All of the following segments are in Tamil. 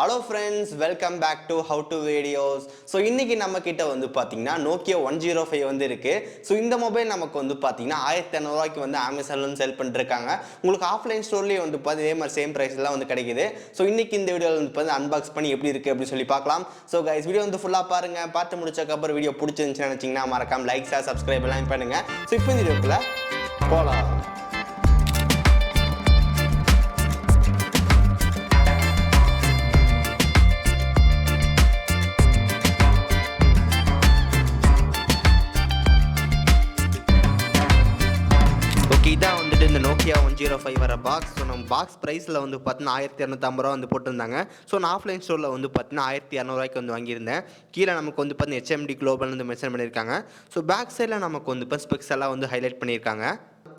Hello friends, welcome back to How to Videos. So இன்னைக்கு நம்ம கிட்ட வந்து பாத்தீங்கன்னா Nokia 105 வந்து இருக்கு. So இந்த மொபைல் நமக்கு வந்து பாத்தீங்கன்னா 1500 ரூபாய்க்கு வந்து Amazonல செல் பண்ணிட்டு இருக்காங்க. உங்களுக்கு ஆஃப்லைன் ஸ்டோர்லயே வந்து பாத்தீங்கன்னா இதே மாதிரி சேம் பிரைஸ்ல வந்து கிடைக்குது. So இன்னைக்கு இந்த வீடியோல வந்து பாத்தீங்கன்னா அன்பாக்ஸ் பண்ணி எப்படி இருக்கு அப்படி சொல்லி பார்க்கலாம். So guys வீடியோ வந்து ஃபுல்லா பாருங்க. பார்த்து முடிச்சதுக்கு அப்புறம் வீடியோ பிடிச்சிருந்துச்சுன்னு நினைச்சீங்கன்னா மறக்காம லைக், ஷேர், சப்ஸ்கிரைப் எல்லாம் பண்ணுங்க. So இப்போ இந்த வீடியோக்குள்ள போலாம். இதான் வந்துட்டு இந்த Nokia 105 வர பாக்ஸ். ஸோ நம்ம பாக்ஸ் ப்ரைஸில் வந்து பார்த்தீங்கன்னா 1250 ரூபா வந்து போட்டிருந்தாங்க. ஸோ நான் ஆஃப்லைன் ஸ்டோரில் வந்து பார்த்தீங்கன்னா 1200 ரூபாய்க்கு வந்து வாங்கியிருந்தேன். கீழே நமக்கு வந்து பார்த்தீங்கன்னா HMD குளோபல் வந்து மென்ஷன் பண்ணியிருக்காங்க. ஸோ பேக் சைடில் நமக்கு வந்து இப்போ ஸ்பெக்ஸ் எல்லாம் வந்து ஹைலைட் பண்ணியிருக்காங்க.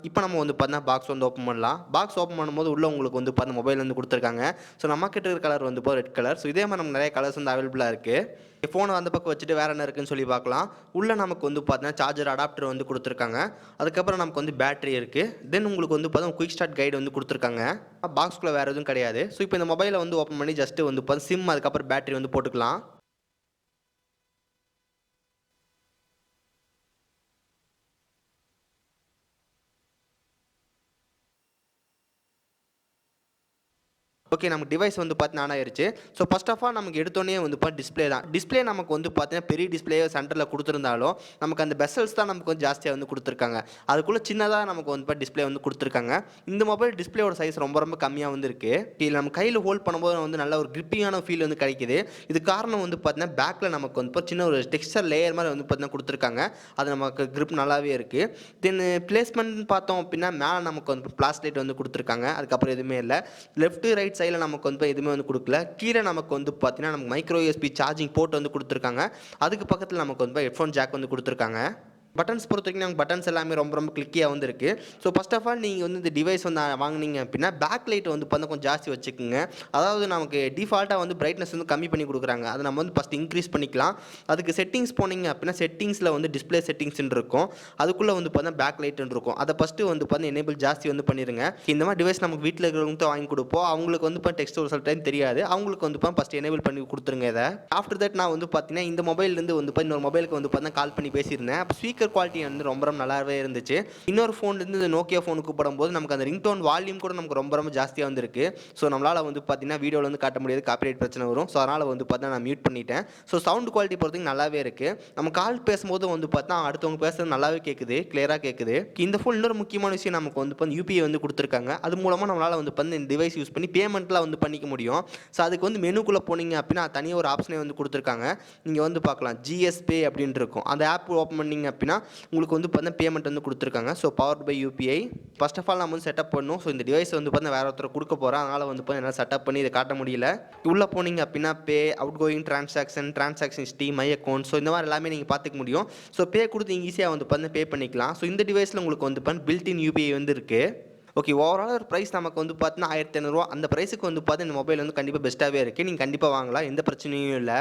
இப்போ நம்ம வந்து பார்த்தீங்கன்னா பாக்ஸ் வந்து ஓப்பன் பண்ணலாம். பாக்ஸ் ஓப்பன் பண்ணும்போது உள்ளே உங்களுக்கு வந்து பார்த்தீங்கன்னா மொபைல் வந்து கொடுத்துருக்காங்க. ஸோ நம்ம கிட்ட இருக்கிற கலர் வந்து இப்போ ரெட் கலர். ஸோ இதே மாதிரி நம்ம நிறைய கலர்ஸ் வந்து அவைலபிளாக இருக்குது. ஃபோனை அந்த பக்கம் வச்சுட்டு வேறு என்ன இருக்குன்னு சொல்லி பார்க்கலாம். உள்ளே நமக்கு வந்து பார்த்தீங்கன்னா சார்ஜர் அடாப்டர் வந்து கொடுத்துருக்காங்க. அதுக்கப்புறம் நமக்கு வந்து பேட்டரி இருக்குது. தென் உங்களுக்கு வந்து பார்த்தீங்கன்னா குயிக் ஸ்டார்ட் கைடு வந்து கொடுத்துருக்காங்க. பாக்ஸ்குள்ளே வேறு எதுவும் கிடையாது. ஸோ இப்போ இந்த மொபைலை வந்து ஓப்பன் பண்ணி ஜஸ்ட்டு வந்து பார்த்தீங்கன்னா சிம் அதுக்கப்புறம் பேட்டரி வந்து போட்டுக்கலாம். ஓகே, நமக்கு டிவைஸ் வந்து பார்த்தீங்கன்னா ஆன் ஆயிருச்சு. ஸோ ஃபர்ஸ்ட் ஆஃப் ஆல் நமக்கு எடுத்தோடனே வந்து டிஸ்பிளே தான். டிஸ்பிளே நமக்கு வந்து பார்த்தீங்கன்னா பெரிய டிஸ்பிளே சென்டரில் கொடுத்துருந்தாலும் நமக்கு அந்த பெசல்ஸ் தான் நமக்கு கொஞ்சம் ஜாஸ்தியாக வந்து கொடுத்துருக்காங்க. அதுக்குள்ளே சின்னதாக நமக்கு வந்து டிஸ்பிளே வந்து கொடுத்துருக்காங்க. இந்த மொபைல் டிஸ்பிளேயோட சைஸ் ரொம்ப ரொம்ப கம்மியாக வந்து இருக்குது. இதில் நம்ம கையில் ஹோல்ட் பண்ணும்போது வந்து நல்ல ஒரு கிரிப்பியான ஃபீல் வந்து கிடைக்குது. இது காரணம் வந்து பார்த்தீங்கன்னா பேக்கில் நமக்கு வந்து சின்ன ஒரு டெக்ஸ்சர் லேயர் மாதிரி வந்து பார்த்தீங்கன்னா கொடுத்துருக்காங்க. அது நமக்கு கிரிப் நல்லாவே இருக்குது. தென் பிளேஸ்மெண்ட் பார்த்தோம் அப்படின்னா மேலே நமக்கு வந்து பிளாஸ்டிக் வந்து கொடுத்துருக்காங்க. அதுக்கப்புறம் எதுவுமே இல்லை. லெஃப்ட் ரைட் சைடில் நமக்கு வந்து எதுவுமே வந்து கொடுக்கல. கீழே நமக்கு வந்து பார்த்தீங்கன்னா நமக்கு மைக்ரோ USB சார்ஜிங் போர்ட் வந்து கொடுத்துருக்காங்க. அதுக்கு பக்கத்தில் நமக்கு வந்து ஹெட்ஃபோன் ஜாக் வந்து கொடுத்துருக்காங்க. பட்டன்ஸ் பொறுத்த வரைக்கும் நமக்கு பட்டன்ஸ் எல்லாமே ரொம்ப ரொம்ப கிளிக்கியாக வந்து இருக்குது. ஸோ ஃபர்ஸ்ட் ஆஃப் ஆல் நீங்கள் வந்து இந்த டிவைஸ் வந்து வாங்கினீங்க அப்படின்னா பேக் லைட் வந்து பார்த்தா கொஞ்சம் ஜாஸ்தி வச்சுக்கோங்க. அதாவது நமக்கு டிஃபால்ட்டாக வந்து பிரைட்னஸ் வந்து கம்மி பண்ணி கொடுக்குறாங்க. அதை நம்ம வந்து ஃபஸ்ட் இன்க்ரீஸ் பண்ணிக்கலாம். அதுக்கு செட்டிங்ஸ் போனீங்க அப்படின்னா செட்டிங்ஸில் வந்து டிஸ்பிளே செட்டிங்ஸ்ன்னு இருக்கும். அதுக்குள்ளே வந்து பார்த்தா பேக் லைட்டுன்னு இருக்கும். அதை ஃபஸ்ட்டு வந்து பார்த்தா எனேபிள் ஜாஸ்தி வந்து பண்ணிடுங்க. இந்த மாதிரி டிவைஸ் நமக்கு வீட்டில் இருக்கிறவங்க தான் வாங்கி கொடுப்போம். அவங்களுக்கு வந்து இப்போ டெக்ஸ்ட் ஒரு சில டைம் தெரியாது. அவங்களுக்கு வந்து ஃபஸ்ட் எனேபிள் பண்ணி கொடுத்துருங்க. இதை ஆஃப்டர் தட் நான் வந்து பார்த்தீங்கன்னா இந்த மொபைல்லேருந்து வந்து இன்னொரு மொபைலுக்கு வந்து பார்த்தா கால் பண்ணி பேசியிருந்தேன். அப்போ ஸ்பீக்கர் குவாலிட்டி வந்து ரொம்ப ரொம்ப நல்லாவே இருந்துச்சு. இன்னொரு ஃபோன்லேருந்து இந்த Nokia ஃபோனுக்கு போடும்போது நமக்கு அந்த ரிங்டோன் வால்யூம் கூட நமக்கு ரொம்ப ரொம்ப ஜாஸ்தியாக வந்துருக்கு. ஸோ நம்மளால் வந்து பார்த்தீங்கன்னா வீடியோவில் வந்து காட்ட முடியாது, காப்பிரைட் பிரச்சனை வரும். ஸோ அதனால் வந்து பார்த்தீங்கன்னா நான் மியூட் பண்ணிட்டேன். ஸோ சவுண்ட் குவாலிட்டி பொறுத்தவரைக்கும் நல்லாவே இருக்குது. நம்ம கால் பேசும்போது வந்து பார்த்தா அடுத்தவங்க பேசுறது நல்லாவே கேட்குது, கிளியராக கேட்குது. இந்த ஃபோன் இன்னொரு முக்கியமான விஷயம் நமக்கு வந்து UPI வந்து கொடுத்துருக்காங்க. அது மூலமாக நம்மளால் வந்து இந்த டிவைஸ் யூஸ் பண்ணி பேமெண்ட்லாம் வந்து பண்ணிக்க முடியும். ஸோ அதுக்கு வந்து மெனுக்குள்ளே போனீங்க அப்படின்னா தனியாக ஒரு ஆப்ஷனே வந்து கொடுத்துருக்காங்க. நீங்கள் வந்து பார்க்கலாம் GSPay அப்படின்ட்டு இருக்கும். அந்த ஆப் ஓப்பன் பண்ணிங்க அப்படின்னா உங்களுக்கு வந்து பார்த்தீங்கன்னா பேமெண்ட் வந்து கொடுத்துருக்காங்க. So powered by UPI. First of all நம்ம வந்து செட்டப் பண்ணணும். ஸோ இந்த டிவைஸ் வந்து பார்த்தீங்கன்னா வேறு ஒருத்தர் கொடுக்க போகிறேன். அதனால் வந்து என்னால் செட்டப் பண்ணி இதை காட்ட முடியல. உள்ளே போனீங்க அப்படின்னா pay, out going transaction history, my account, so இந்த மாதிரி எல்லாமே நீங்கள் பார்த்துக்க முடியும். ஸோ பே கொடுத்து நீங்கள் ஈஸியாக வந்து பார்த்தீங்கன்னா பே பண்ணிக்கலாம். ஸோ இந்த டிவைஸில் உங்களுக்கு வந்து பில்ட்-இன் UPI வந்து இருக்குது. ஓகே, ஓவரால் ஒரு ப்ரைஸ் நமக்கு வந்து பார்த்தீங்கன்னா 1500 ரூபா. அந்த ப்ரைஸுக்கு வந்து பார்த்தீங்கன்னா இந்த மொபைல் வந்து கண்டிப்பாக பெஸ்ட்டாகவே இருக்குது. நீங்கள் கண்டிப்பாக வாங்கலாம், எந்த பிரச்சனையும் இல்லை.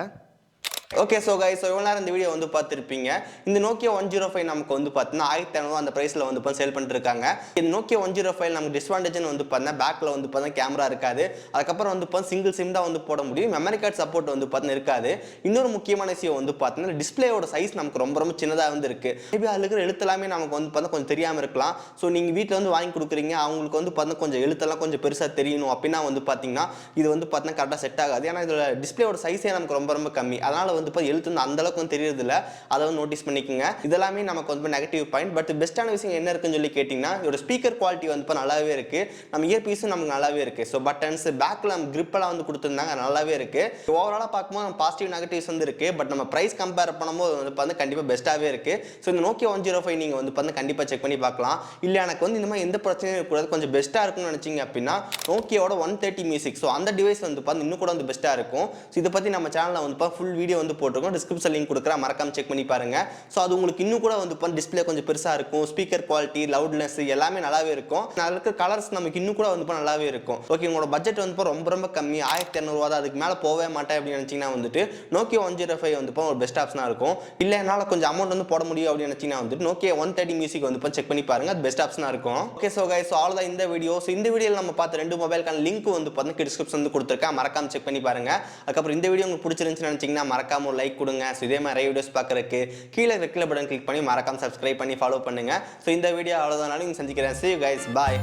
ஓகே, ஸோ கைஸ் இவ்வளோ நேரம் இந்த வீடியோ வந்து பார்த்துருப்பீங்க. இந்த Nokia 105 நமக்கு வந்து பார்த்தீங்கன்னா 1500 அந்த ப்ரைஸில் வந்து சேல் பண்ணிருக்காங்க. இந்த Nokia 105 நமக்கு டிஸ்அட்வான்டேஜ்னு வந்து பார்த்தீங்கன்னா பேக்கில் வந்து பார்த்தீங்கன்னா கேமரா இருக்காது. அதுக்கப்புறம் வந்து சிங்கிள் சிம் தான் வந்து போட முடியும். மெமரி கார்டு சப்போர்ட் வந்து பார்த்தீங்கன்னா இருக்காது. இன்னொரு முக்கியமான விஷயம் வந்து பார்த்தீங்கன்னா டிஸ்பிளேயோட சைஸ் நமக்கு ரொம்ப ரொம்ப சின்னதாக வந்து இருக்குது. மேபி அதில் இருக்கிற எழுத்தெல்லாமே நமக்கு வந்து பார்த்தா கொஞ்சம் தெரியாமல் இருக்கலாம். ஸோ நீங்கள் வீட்டில் வந்து வாங்கி கொடுக்குறீங்க, அவங்களுக்கு வந்து பார்த்தீங்கன்னா கொஞ்சம் எழுத்தெல்லாம் கொஞ்சம் பெருசாக தெரியணும் அப்படின்னா வந்து பார்த்தீங்கன்னா இது வந்து பார்த்தீங்கன்னா கரெக்டாக செட் ஆகாது. ஏன்னா இதோட டிஸ்பிளேயோட சைஸே நமக்கு ரொம்ப ரொம்ப கம்மி. அதனால் வந்து எழுத்து வந்து அந்த அளவுக்கு தெரியறது இல்லை. அதை வந்து நோட்டீஸ் பண்ணிக்கோங்க. இதெல்லாமே நமக்கு வந்து நெகட்டிவ் பாயிண்ட். பட் பெஸ்ட்டான விஷயம் என்ன இருக்குன்னு சொல்லி கேட்டிங்கன்னா இதோட ஸ்பீக்கர் குவாலிட்டி வந்து நல்லாவே இருக்குது. நம்ம இயர்பீஸும் நமக்கு நல்லாவே இருக்குது. ஸோ பட்டன்ஸ் பேக்கில் நம்ம கிரிப்பெல்லாம் வந்து கொடுத்துருந்தாங்க, நல்லாவே இருக்குது. ஓவராலாக பார்க்கும்போது நம்ம பாசிட்டிவ் நெகட்டிவ்ஸ் வந்து இருக்குது. பட் நம்ம ப்ரைஸ் கம்பேர் பண்ணும்போது வந்து கண்டிப்பாக பெஸ்ட்டாகவே இருக்குது. ஸோ இந்த Nokia 105 நீங்கள் வந்து கண்டிப்பாக செக் பண்ணி பார்க்கலாம். இல்லை எனக்கு வந்து இந்த மாதிரி எந்த பிரச்சனையும் இருக்கக்கூடாது, கொஞ்சம் பெஸ்ட்டாக இருக்கும்னு நினச்சிங்க அப்படின்னா Nokiaவோட 130 மியூசிக், ஸோ அந்த டிவைஸ் வந்து இன்னும் கூட வந்து பெஸ்ட்டாக இருக்கும். ஸோ இதை பற்றி நம்ம சேனலில் வந்து ஃபுல் வீடியோ வந்து வந்து போட்டிருக்கோம், டிஸ்கிரிப்ஷன் லிங்க் கொடுக்குறேன், மறக்காம செக் பண்ணி பாருங்க. ஸோ அது உங்களுக்கு இன்னும் கூட வந்து டிஸ்பிளே கொஞ்சம் பெருசாக இருக்கும், ஸ்பீக்கர் குவாலிட்டி, லவுட்னஸ் எல்லாமே நல்லாவே இருக்கும். அதில் இருக்க கலர்ஸ் நமக்கு இன்னும் கூட வந்து நல்லாவே இருக்கும். ஓகே, உங்களோட பட்ஜெட் வந்து ரொம்ப ரொம்ப கம்மி, 1200 தான், அதுக்கு மேலே போகவே மாட்டேன் அப்படின்னு நினச்சிங்கன்னா வந்துட்டு Nokia 105 வந்து ஒரு பெஸ்ட் ஆப்ஷனாக இருக்கும். இல்லை என்னால் கொஞ்சம் அமௌண்ட் வந்து போட முடியும் அப்படின்னு நினச்சிங்கன்னா வந்துட்டு Nokia 130 மியூசிக் வந்து செக் பண்ணி பாருங்க, அது பெஸ்ட் ஆப்ஷனாக இருக்கும். ஓகே ஸோ கைஸ், அவ்வளோதான் இந்த வீடியோ. ஸோ இந்த வீடியோவில் நம்ம பார்த்த 2 மொபைலுக்கான லிங்க் வந்து டிஸ்கிரிப்ஷன் வந்து கொடுத்துருக்கேன், மறக்காம செக் பண்ணி பாருங்க. அதுக்கப்புறம் இந்த வீடியோ உங்களுக்கு பிடிச்சிருந்துச்சுன்னு நினச்சிங்கன்னா மறக்காம ஒரு லைக் கொடுங்க. ஸோ இதே மாதிரி வீடியோஸ் பார்க்கறதுக்கு கீழே ரெட் பட்டன் கிளிக் பண்ணி மறக்காம சப்ஸ்கிரைப் பண்ணி ஃபாலோ பண்ணுங்க. ஸோ இந்த வீடியோ அவ்வளோதான், சந்திக்கிறேன். See you guys, bye,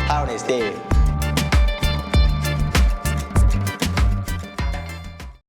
have a nice day.